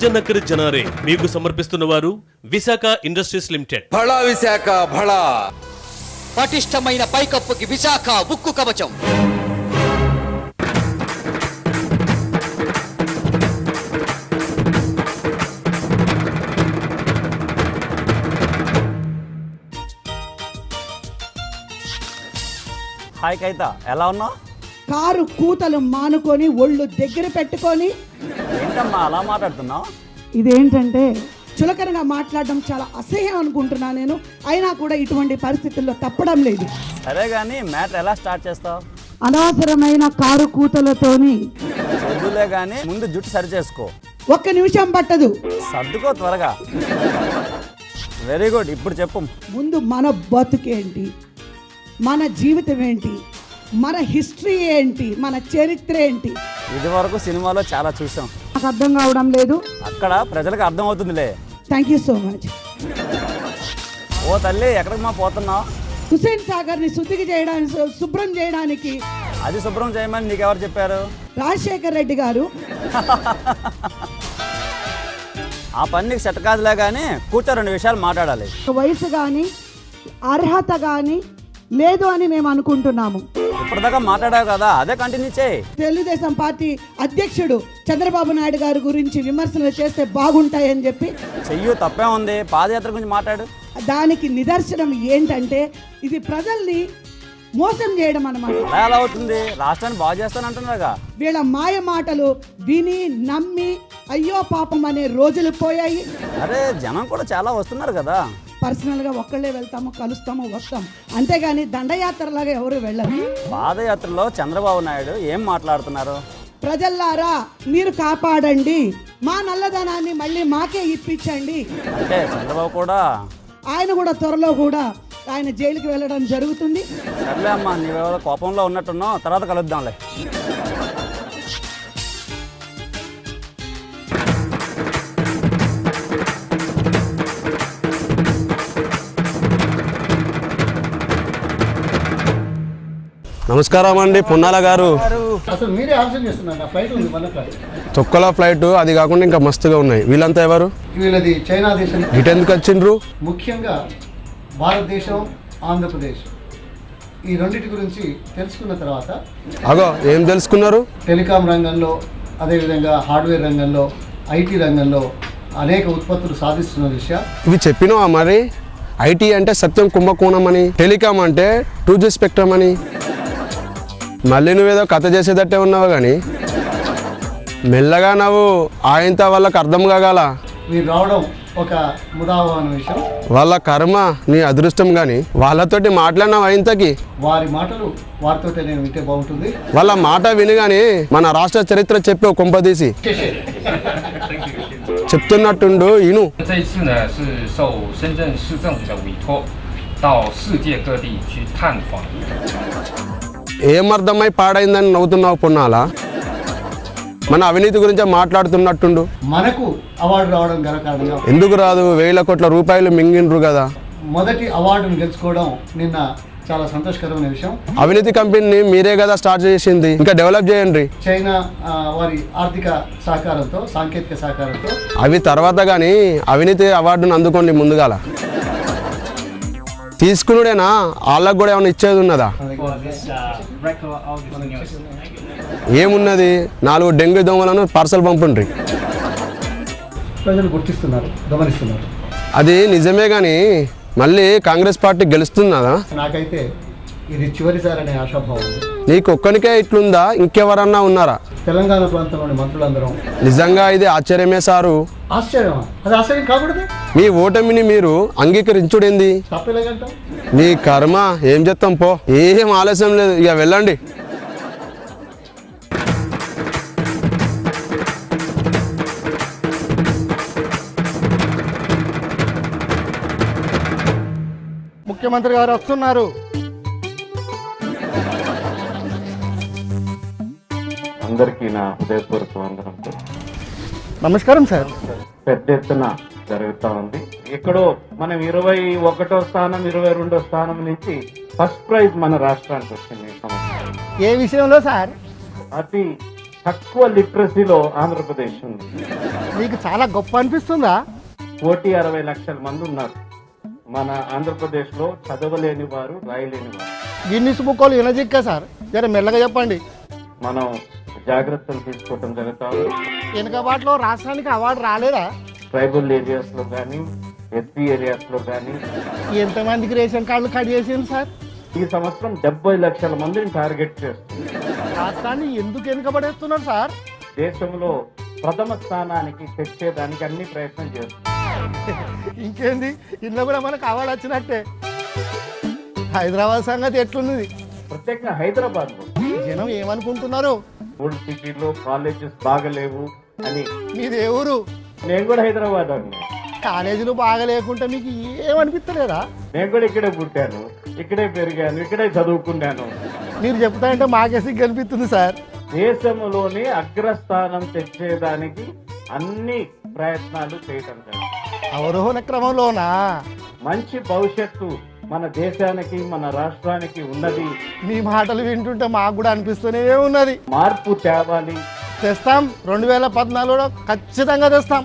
జనకర్ జనారే మీకు సమర్పిస్తున్న వారు విశాఖ ఇండస్ట్రీస్ లిమిటెడ్. భళా విశాఖ భళా. పటిష్టమైన పైకప్పుకి విశాఖ ఉక్కు కవచం. హాయ్ కైత, ఎలా ఉన్నావు? కారు కూతలు మానుకొని ఒళ్ళు దగ్గర పెట్టుకొని. ఏంటమ్మా అలా మాట్లాడుతున్నావు? ఇదేంటంటే చులకనగా మాట్లాడడం చాలా అసహ్యం అనుకుంటున్నా నేను. అయినా కూడా ఇటువంటి పరిస్థితుల్లో తప్పడం లేదు. సరే కానీ మ్యాటర్ ఎలా స్టార్ట్ చేస్తావు? అనవసరమైన కారు కూతలతోని చదువులే కానీ ముందు జుట్టు సరి చేసుకో. ఒక్క నిమిషం పట్టదు. సర్దుకో త్వరగా. వెరీ గుడ్, ఇప్పుడు చెప్పు. ముందు మన బతుకేంటి, మన జీవితం ఏంటి, మన హిస్టరీ ఏంటి, మన చరిత్ర ఏంటి? ఇది వరకు సినిమాలో చాలా చూసాం, నాకు అర్థం కావడం లేదు. అక్కడ ప్రజలకు అర్థం అవుతుందిలే. Thank you so much. ఓ తల్లి, ఎక్కడికి మా పోతున్నావు? హుసేన్ సాగర్ని శుద్ధికి చేయడానికి, శుభ్రం చేయడానికి. అది శుభ్రం చేయమని నీకెవరు చెప్పారు? రాజశేఖర్ రెడ్డి గారు. ఆ పని నీకు సెట్ కాదులే కానీ కూర్చో, 2 విషయాలు మాట్లాడాలి. వయసు కానీ అర్హత కానీ లేదు అని మేము అనుకుంటున్నాము. ఇప్పటిదాకా మాట్లాడావు కదా, అదే కంటిన్యూ చేయి. తెలుగుదేశం పార్టీ అధ్యక్షుడు చంద్రబాబు నాయుడు గారి గురించి విమర్శలు చేస్తే బాగుంటాయని చెప్పి. చెయ్యు, తప్పే ఉంది. పాదయాత్ర గురించి మాట్లాడు. దానికి నిదర్శనం ఏంటంటే ఇది ప్రజల్ని మోసం చేయడం అన్నమాట. ఎలా అవుతుంది? రాష్ట్రాన్ని బాగు చేస్తానంటున్నారుగా. వీళ్ళ మాయ మాటలు విని నమ్మి అయ్యో పాపం అనే రోజులు పోయాయి. అరే, జనం కూడా చాలా వస్తున్నారు కదా. పర్సనల్గా ఒక్కళ్ళే వెళ్తాము, కలుస్తాము, వస్తాం. అంతేగాని దండయాత్రలాగా ఎవరు వెళ్ళరు. పాదయాత్రలో చంద్రబాబు నాయుడు ఏం మాట్లాడుతున్నారు? ప్రజల్లారా మీరు కాపాడండి, మా నల్లధనాన్ని మళ్ళీ మాకే ఇప్పించండి. అంటే చంద్రబాబు కూడా, ఆయన కూడా త్వరలో కూడా ఆయన జైలుకి వెళ్ళడం జరుగుతుంది. సర్లే అమ్మా, నీవేళ కోపంలో ఉన్నట్టున్నావు, తర్వాత కలుద్దాంలే. నమస్కారం అండి పొన్నాల గారు. అసలు మీరే ఆన్సర్ చేస్తున్నారు. ఫ్లైట్ ఉంది, మన ఫ్లైట్, తొక్కల ఫ్లైట్, అది కాకుండా ఇంకా మస్తుగా ఉన్నాయి. వీళ్ళంతా ఎవరు? వీళ్ళది చైనా దేశం. ఇటు ఎందుకు వచ్చిండ్రు? ముఖ్యంగా భారతదేశం, ఆంధ్రప్రదేశ్ ఈ రెండింటి గురించి తెలుసుకున్న తర్వాత. అగో, ఏం తెలుసుకున్నారు? టెలికాం రంగంలో, అదేవిధంగా హార్డ్వేర్ రంగంలో, ఐటీ రంగంలో అనేక ఉత్పత్తులు సాధిస్తున్న విషయం ఇవి చెప్పినావా మరి? ఐటీ అంటే సత్యం కుంభకోణం అని, టెలికాం అంటే 2G స్పెక్ట్రమ్ అని. మళ్ళీ నువ్వేదో కథ చేసేటట్టే ఉన్నావు కానీ మెల్లగా నువ్వు ఆయనతో వాళ్ళకి అర్థం కాగల. మీరు రావడం ఒక ముదావహన విషయం. వాళ్ళ కర్మ, నీ అదృష్టం. కానీ వాళ్ళతోటి మాట్లాడినావు ఆయనతోకి. వారి మాటలు వారితో నేను వింటే బాగుంటుంది. వాళ్ళ మాట విని కానీ మన రాష్ట్ర చరిత్ర చెప్పావు కొంపదీసి. చెప్తున్నట్టుండు ఇను. 这一次呢是受深圳市政府的委托，到世界各地去探访。 ఏమర్థమై పాడైందని నవ్వుతున్నావు పొన్నాలా? మన అవినీతి గురించే మాట్లాడుతున్నట్టుండు. మనకు అవార్డు రావడం గర్వకారణంగా. ఎందుకు రాదు? 1000 కోట్ల రూపాయలు మింగిండ్రు కదా. మొదటి అవార్డును గెలుచుకోవడం నిన్న చాలా సంతోషకరమైన విషయం. అవినీతి కంపెనీని మీరే కదా స్టార్ట్ చేసింది, ఇంకా డెవలప్ చేయండి. చైనా వారి ఆర్థిక సహకారంతో, సాంకేతిక సహకారంతో. అవి తర్వాత కానీ అవినీతి అవార్డును అందుకోండి ముందుగాల. తీసుకున్నాడేనా? వాళ్ళకు కూడా ఏమైనా ఇచ్చేది ఉన్నదా? ఏమున్నది? 4 డెంగ్యూ దోమలను పార్సల్ పంపండి. ప్రజలు గుర్తిస్తున్నారు, గమనిస్తున్నారు. అది నిజమే కానీ మళ్ళీ కాంగ్రెస్ పార్టీ గెలుస్తున్నదా? నాకైతే ఇది చివరిసారి అనే ఆశాభావం ఉంది. నీకు ఒక్కనికే ఇట్లుందా? ఇంకెవరన్నా ఉన్నారా? తెలంగాణ ప్రాంతంలోని మంత్రులందరం. నిజంగా ఇది ఆశ్చర్యమే సారు. ఆశ్చర్యమా? అది ఆశ్చర్యం కాకూడదు. మీ ఓటమిని మీరు అంగీకరించుడేంది? తప్పేలాగంటాం. మీ కర్మ, ఏం చేస్తాం పో. ఏం ఆలస్యం లేదు, ఇక వెళ్ళండి. ముఖ్యమంత్రి గారు వస్తున్నారు. అందరికీ నా హృదయపూర్వక వందనంతో. నమస్కారం సార్. పెద్ద ఎత్తున జరుగుతూ ఉంది. ఎక్కడో మనం 21వ స్థానం 22వ స్థానం నుంచి ఫస్ట్ ప్రైజ్ మన రాష్ట్రానికి వచ్చింది. ఏ విషయంలో సార్? అతి తక్కువ లిటరసీలో ఆంధ్రప్రదేశ్ ఉంది. మీకు చాలా గొప్ప అనిపిస్తుందా? 1,60 లక్షల మంది ఉన్నారు మన ఆంధ్రప్రదేశ్లో, చదవలేని వారు, రాయలేని వారు. గిన్నిస్ బుక్లు వినజిక్క సార్, జర మెల్లగా చెప్పండి. మనం జాగ్రత్తలు తీసుకోవటం జరుగుతాం. వెనుకబాటులో రాష్ట్రానికి అవార్డు రాలేదా? ట్రైబల్ ఏరియాస్లో కానీ, ఎస్సీ ఏరియాస్లో కానీ. ఎంతమందికి రేషన్ కార్డులు కట్ చేసింది సార్? ఈ సంవత్సరం 70 లక్షల మందిని టార్గెట్ చేస్తుంది. రాష్ట్రాన్ని ఎందుకు వెనుకబడేస్తున్నారు సార్? దేశంలో ప్రథమ స్థానానికి తెచ్చేదానికి అన్ని ప్రయత్నం చేస్తుంది. ఇంకేంది, ఇంట్లో కూడా మనకు అవార్డు వచ్చినట్టే. హైదరాబాద్ సంగతి ఎట్లున్నది? ప్రత్యేకంగా హైదరాబాద్ లో జనం ఏమనుకుంటున్నారు? ఓల్డ్ సిటీలో కాలేజెస్ బాగలేవు అని. మీది ఏ ఊరు? నేను కూడా హైదరాబాద్ అండి. కాలేజీలు బాగా లేకుంటే మీకు ఏమనిపిస్తలేదా? నేను కూడా ఇక్కడే పుట్టాను, ఇక్కడే పెరిగాను, ఇక్కడే చదువుకున్నాను. మీరు చెప్తానంటే మాకే సిగ్గు అనిపిస్తుంది సార్. దేశంలోనే అగ్రస్థానం తెచ్చేదానికి అన్ని ప్రయత్నాలు చేయటం జరిగింది. అవరోహణ క్రమంలోనా? మంచి భవిష్యత్తు మన దేశానికి, మన రాష్ట్రానికి ఉన్నది. మీ మాటలు వింటుంటే మాకు కూడా అనిపిస్తూనే ఉన్నది. మార్పు తేవాలి. తెస్తాం, 2014లో ఖచ్చితంగా తెస్తాం.